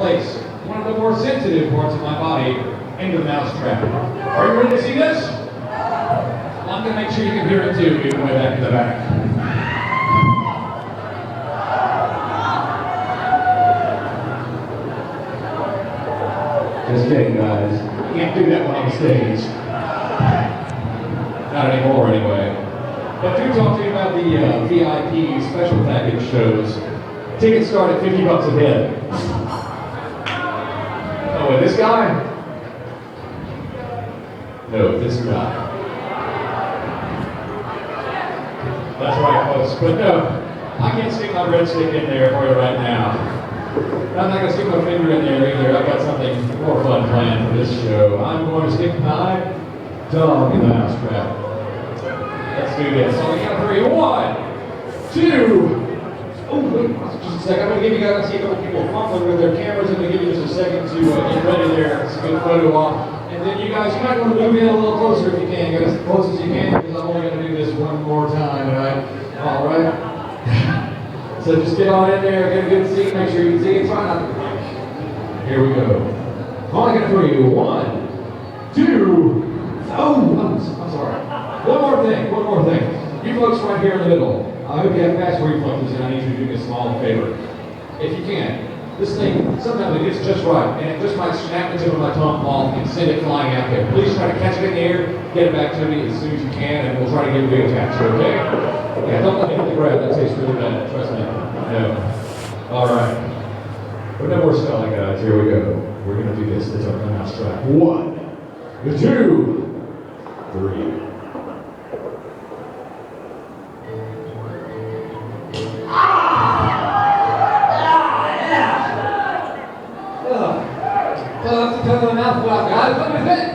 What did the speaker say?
place one of the more sensitive parts of my body into the mousetrap. Are you ready to see this? I'm going to make sure you can hear it too, even way back in the back. Just kidding, guys. You can't do that one on stage. Not anymore, anyway. But do talk to me about the VIP special package shows. Tickets start at $50 a head. Oh, and this guy? No, this guy. That's right, folks. But no, I can't stick my red stick in there for you right now. I'm not going to stick my finger in there either. I've got something more fun planned for this show. I'm going to stick my dog in the mousetrap. Let's do this. On the count of 3. 1, 2. Oh, wait, just a second. I'm going to give you guys, I see a couple people fumbling with their cameras. I'm going to give you just a second to get ready there. It's a good photo op. And then you guys, you might want to move in a little closer if you can. Get as close as you can, because I'm only going to do this one more time, all right? So just get on in there, get a good seat, make sure you can see it. Try not to blink. Here we go. On the count of 3. 1, 2. Oh, I'm sorry. One more thing. You folks right here in the middle, I hope you have fast reflexes, and I need you to do me a small favor. If you can, this thing, sometimes it gets just right, and it just might snap the tip of my tongue off and send it flying out there. Please try to catch it in the air, get it back to me as soon as you can, and we'll try to get it reattached, okay? Yeah, don't let it hit the ground, that tastes really bad, trust me. No. All right. But no more stalling, guys, here we go. We're gonna do this on the mousetrap. 1, 2, 3. Close to the mouthful out, guys. What is it?